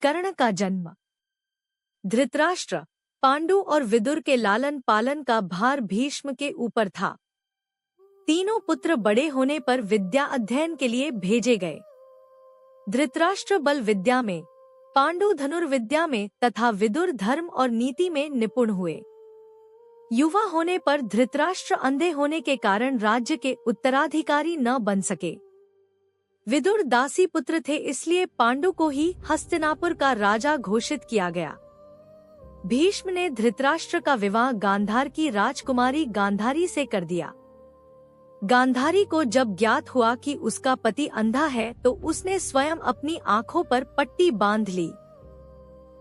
कर्ण का जन्म। धृतराष्ट्र, पांडु और विदुर के लालन पालन का भार भीष्म के ऊपर था। तीनों पुत्र बड़े होने पर विद्या अध्ययन के लिए भेजे गए। धृतराष्ट्र बल विद्या में, पांडु धनुर्विद्या में तथा विदुर धर्म और नीति में निपुण हुए। युवा होने पर धृतराष्ट्र अंधे होने के कारण राज्य के उत्तराधिकारी न बन सके। विदुर दासी पुत्र थे, इसलिए पांडु को ही हस्तिनापुर का राजा घोषित किया गया। भीष्म ने धृतराष्ट्र का विवाह गांधार की राजकुमारी गांधारी से कर दिया। गांधारी को जब ज्ञात हुआ कि उसका पति अंधा है तो उसने स्वयं अपनी आंखों पर पट्टी बांध ली।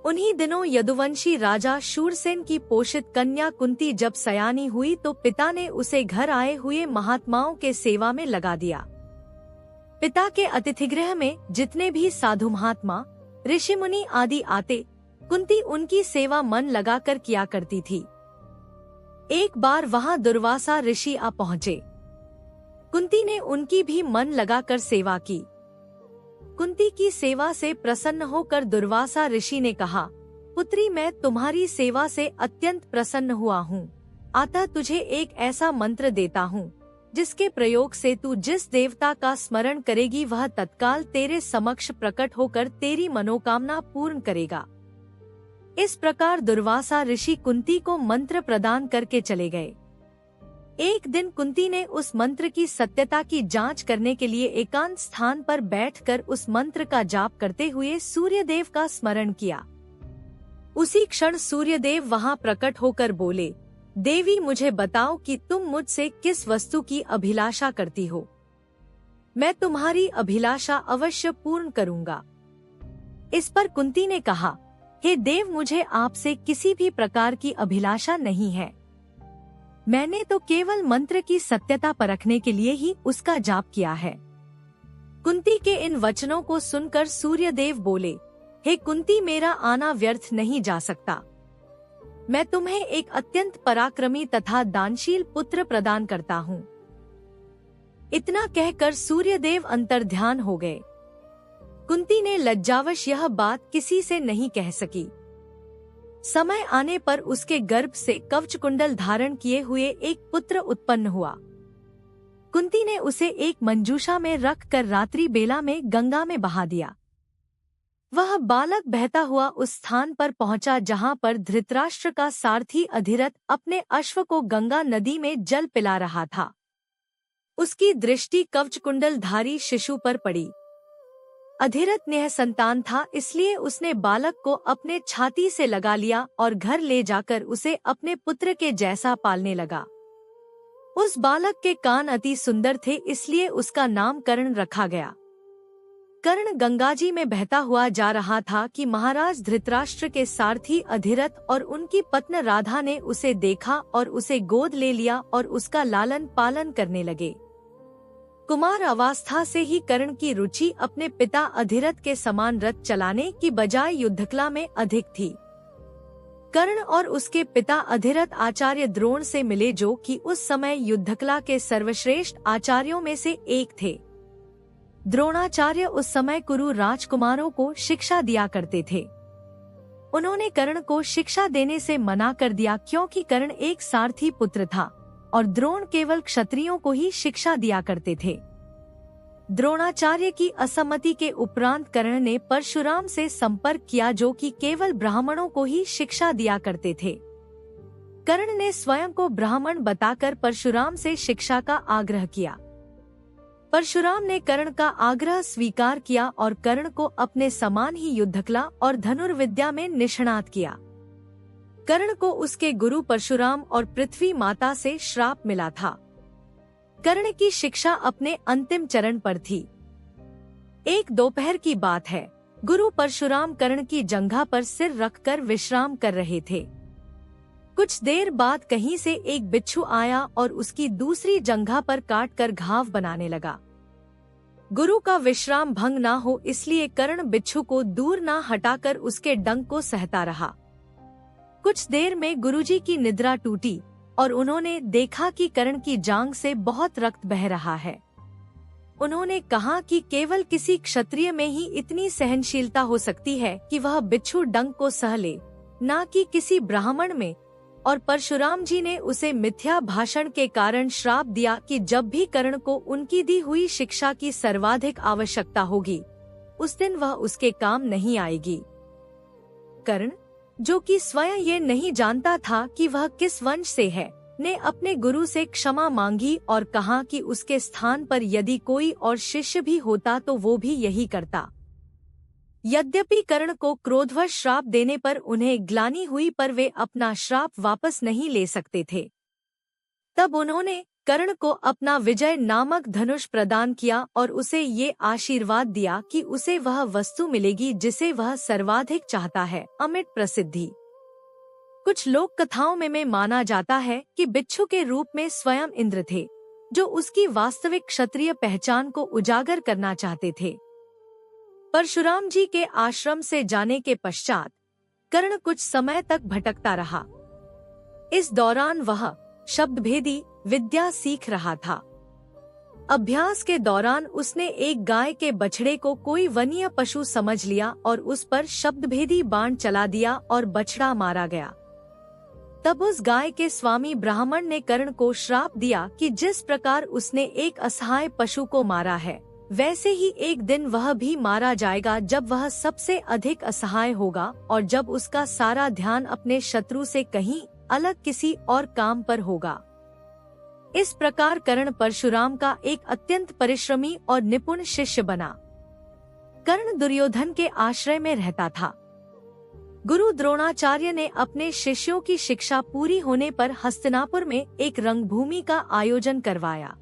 उन्हीं दिनों यदुवंशी राजा शूरसेन की पोषित कन्या कुंती जब सयानी हुई तो पिता ने उसे घर आए हुए महात्माओं के सेवा में लगा दिया। पिता के अतिथिगृह में जितने भी साधु महात्मा, ऋषि मुनि आदि आते, कुंती उनकी सेवा मन लगाकर किया करती थी। एक बार वहां दुर्वासा ऋषि आ पहुँचे। कुंती ने उनकी भी मन लगाकर सेवा की। कुंती की सेवा से प्रसन्न होकर दुर्वासा ऋषि ने कहा, पुत्री, मैं तुम्हारी सेवा से अत्यंत प्रसन्न हुआ हूँ। अतः तुझे एक ऐसा मंत्र देता हूँ जिसके प्रयोग से तू जिस देवता का स्मरण करेगी वह तत्काल तेरे समक्ष प्रकट होकर तेरी मनोकामना पूर्ण करेगा। इस प्रकार दुर्वासा ऋषि कुंती को मंत्र प्रदान करके चले गए। एक दिन कुंती ने उस मंत्र की सत्यता की जांच करने के लिए एकांत स्थान पर बैठकर उस मंत्र का जाप करते हुए सूर्यदेव का स्मरण किया। उसी क्षण सूर्यदेव वहां प्रकट होकर बोले, देवी, मुझे बताओ कि तुम मुझसे किस वस्तु की अभिलाषा करती हो। मैं तुम्हारी अभिलाषा अवश्य पूर्ण करूंगा। इस पर कुंती ने कहा, हे देव, मुझे आपसे किसी भी प्रकार की अभिलाषा नहीं है। मैंने तो केवल मंत्र की सत्यता परखने के लिए ही उसका जाप किया है। कुंती के इन वचनों को सुनकर सूर्यदेव बोले, हे कुंती, मेरा आना व्यर्थ नहीं जा सकता। मैं तुम्हें एक अत्यंत पराक्रमी तथा दानशील पुत्र प्रदान करता हूँ। इतना कहकर सूर्यदेव अंतर्ध्यान हो गए। कुंती ने लज्जावश यह बात किसी से नहीं कह सकी। समय आने पर उसके गर्भ से कवच कुंडल धारण किए हुए एक पुत्र उत्पन्न हुआ। कुंती ने उसे एक मंजूषा में रखकर रात्रि बेला में गंगा में बहा दिया। वह बालक बहता हुआ उस स्थान पर पहुंचा जहां पर धृतराष्ट्र का सारथी अधिरथ अपने अश्व को गंगा नदी में जल पिला रहा था। उसकी दृष्टि कवच कुंडल धारी शिशु पर पड़ी। अधिरथ निःसंतान था, इसलिए उसने बालक को अपने छाती से लगा लिया और घर ले जाकर उसे अपने पुत्र के जैसा पालने लगा। उस बालक के कान अति सुंदर थे, इसलिए उसका नाम कर्ण रखा गया। कर्ण गंगाजी में बहता हुआ जा रहा था कि महाराज धृतराष्ट्र के सारथी अधिरथ और उनकी पत्नी राधा ने उसे देखा और उसे गोद ले लिया और उसका लालन पालन करने लगे। कुमार अवस्था से ही कर्ण की रुचि अपने पिता अधिरथ के समान रथ चलाने की बजाय युद्धकला में अधिक थी। कर्ण और उसके पिता अधिरथ आचार्य द्रोण से मिले, जो कि उस समय युद्धकला के सर्वश्रेष्ठ आचार्यों में से एक थे। द्रोणाचार्य उस समय कुरु राजकुमारों को शिक्षा दिया करते थे। उन्होंने कर्ण को शिक्षा देने से मना कर दिया क्योंकि कर्ण एक सारथी पुत्र था और द्रोण केवल क्षत्रियों को ही शिक्षा दिया करते थे। द्रोणाचार्य की असम्मति के उपरांत कर्ण ने परशुराम से संपर्क किया, जो कि केवल ब्राह्मणों को ही शिक्षा दिया करते थे। कर्ण ने स्वयं को ब्राह्मण बताकर परशुराम से शिक्षा का आग्रह किया। परशुराम ने कर्ण का आग्रह स्वीकार किया और कर्ण को अपने समान ही युद्धकला और धनुर्विद्या में निष्णात किया। कर्ण को उसके गुरु परशुराम और पृथ्वी माता से श्राप मिला था। कर्ण की शिक्षा अपने अंतिम चरण पर थी। एक दोपहर की बात है, गुरु परशुराम कर्ण की जंघा पर सिर रखकर विश्राम कर रहे थे। कुछ देर बाद कहीं से एक बिच्छू आया और उसकी दूसरी जंघा पर काटकर घाव बनाने लगा। गुरु का विश्राम भंग ना हो इसलिए कर्ण बिच्छू को दूर ना हटाकर उसके डंक को सहता रहा। कुछ देर में गुरुजी की निद्रा टूटी और उन्होंने देखा कि कर्ण की जांघ से बहुत रक्त बह रहा है। उन्होंने कहा कि केवल किसी क्षत्रिय में ही इतनी सहनशीलता हो सकती है कि वह बिच्छू डंक को सह ले, न कि किसी ब्राह्मण में। और परशुराम जी ने उसे मिथ्या भाषण के कारण श्राप दिया कि जब भी कर्ण को उनकी दी हुई शिक्षा की सर्वाधिक आवश्यकता होगी, उस दिन वह उसके काम नहीं आएगी। कर्ण, जो कि स्वयं ये नहीं जानता था कि वह किस वंश से है, ने अपने गुरु से क्षमा मांगी और कहा कि उसके स्थान पर यदि कोई और शिष्य भी होता तो वो भी यही करता। यद्यपि कर्ण को क्रोधवश श्राप देने पर उन्हें ग्लानि हुई, पर वे अपना श्राप वापस नहीं ले सकते थे। तब उन्होंने कर्ण को अपना विजय नामक धनुष प्रदान किया और उसे ये आशीर्वाद दिया कि उसे वह वस्तु मिलेगी जिसे वह सर्वाधिक चाहता है, अमिट प्रसिद्धि। कुछ लोक कथाओं में माना जाता है कि बिच्छू के रूप में स्वयं इंद्र थे, जो उसकी वास्तविक क्षत्रिय पहचान को उजागर करना चाहते थे। परशुराम जी के आश्रम से जाने के पश्चात कर्ण कुछ समय तक भटकता रहा। इस दौरान वह शब्दभेदी विद्या सीख रहा था। अभ्यास के दौरान उसने एक गाय के बछड़े को कोई वन्य पशु समझ लिया और उस पर शब्दभेदी बाण चला दिया और बछड़ा मारा गया। तब उस गाय के स्वामी ब्राह्मण ने कर्ण को श्राप दिया कि जिस प्रकार उसने एक असहाय पशु को मारा है, वैसे ही एक दिन वह भी मारा जाएगा, जब वह सबसे अधिक असहाय होगा और जब उसका सारा ध्यान अपने शत्रु से कहीं अलग किसी और काम पर होगा। इस प्रकार कर्ण परशुराम का एक अत्यंत परिश्रमी और निपुण शिष्य बना। कर्ण दुर्योधन के आश्रय में रहता था। गुरु द्रोणाचार्य ने अपने शिष्यों की शिक्षा पूरी होने पर हस्तिनापुर में एक रंगभूमि का आयोजन करवाया।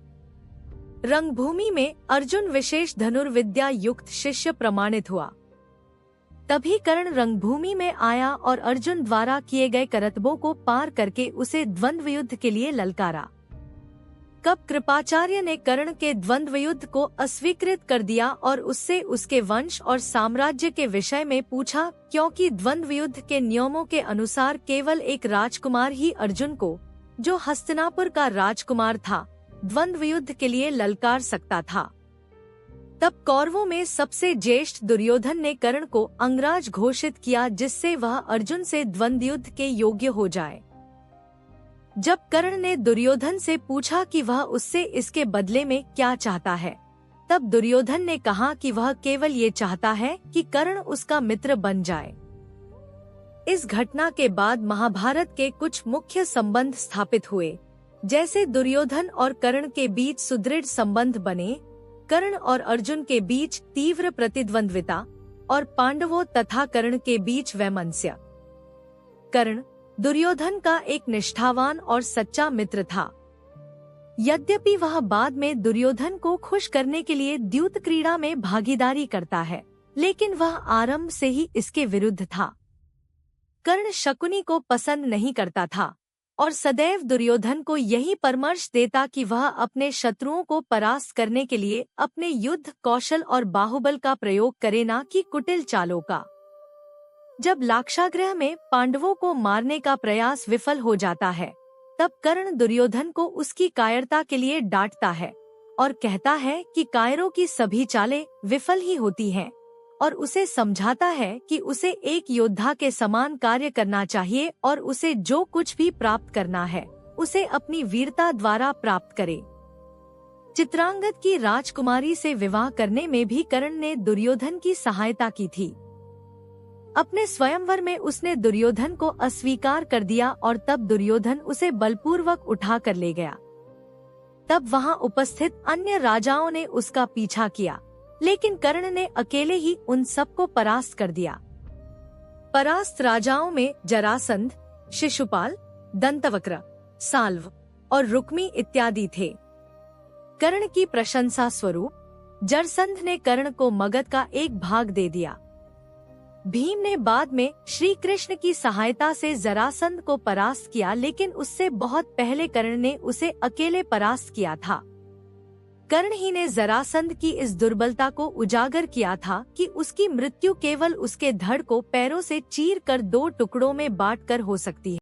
रंगभूमि में अर्जुन विशेष धनुर्विद्या युक्त शिष्य प्रमाणित हुआ। तभी कर्ण रंगभूमि में आया और अर्जुन द्वारा किए गए करतबों को पार करके उसे द्वंद्व युद्ध के लिए ललकारा। कब कृपाचार्य ने कर्ण के द्वंद्व युद्ध को अस्वीकृत कर दिया और उससे उसके वंश और साम्राज्य के विषय में पूछा, क्योंकि द्वंद्व युद्ध के नियमों के अनुसार केवल एक राजकुमार ही अर्जुन को, जो हस्तिनापुर का राजकुमार था, द्वंद्व युद्ध के लिए ललकार सकता था। तब कौरवों में सबसे ज्येष्ठ दुर्योधन ने कर्ण को अंगराज घोषित किया, जिससे वह अर्जुन से द्वंद्व युद्ध के योग्य हो जाए। जब कर्ण ने दुर्योधन से पूछा कि वह उससे इसके बदले में क्या चाहता है, तब दुर्योधन ने कहा कि वह केवल ये चाहता है कि कर्ण उसका मित्र बन जाए। इस घटना के बाद महाभारत के कुछ मुख्य संबंध स्थापित हुए, जैसे दुर्योधन और कर्ण के बीच सुदृढ़ संबंध बने, कर्ण और अर्जुन के बीच तीव्र प्रतिद्वंद्विता और पांडवों तथा कर्ण के बीच वैमनस्य। कर्ण दुर्योधन का एक निष्ठावान और सच्चा मित्र था। यद्यपि वह बाद में दुर्योधन को खुश करने के लिए द्यूत क्रीड़ा में भागीदारी करता है, लेकिन वह आरंभ से ही इसके विरुद्ध था। कर्ण शकुनी को पसंद नहीं करता था और सदैव दुर्योधन को यही परामर्श देता कि वह अपने शत्रुओं को परास्त करने के लिए अपने युद्ध कौशल और बाहुबल का प्रयोग करे, न कि कुटिल चालों का। जब लाक्षागृह में पांडवों को मारने का प्रयास विफल हो जाता है, तब कर्ण दुर्योधन को उसकी कायरता के लिए डांटता है और कहता है कि कायरों की सभी चालें विफल ही होती हैं, और उसे समझाता है कि उसे एक योद्धा के समान कार्य करना चाहिए और उसे जो कुछ भी प्राप्त करना है, उसे अपनी वीरता द्वारा प्राप्त करे। चित्रांगद की राजकुमारी से विवाह करने में भी कर्ण ने दुर्योधन की सहायता की थी। अपने स्वयंवर में उसने दुर्योधन को अस्वीकार कर दिया और तब दुर्योधन उसे बलपूर्वक उठा कर ले गया। तब वहां उपस्थित अन्य राजाओं ने उसका पीछा किया, लेकिन कर्ण ने अकेले ही उन सबको परास्त कर दिया। परास्त राजाओं में जरासंध, शिशुपाल, दंतवक्र, साल्व और रुक्मी इत्यादि थे। कर्ण की प्रशंसा स्वरूप जरसंध ने कर्ण को मगध का एक भाग दे दिया। भीम ने बाद में श्री कृष्ण की सहायता से जरासंध को परास्त किया, लेकिन उससे बहुत पहले कर्ण ने उसे अकेले परास्त किया था। कर्ण ही ने जरासंध की इस दुर्बलता को उजागर किया था कि उसकी मृत्यु केवल उसके धड़ को पैरों से चीर कर 2 टुकड़ों में बांट कर हो सकती है।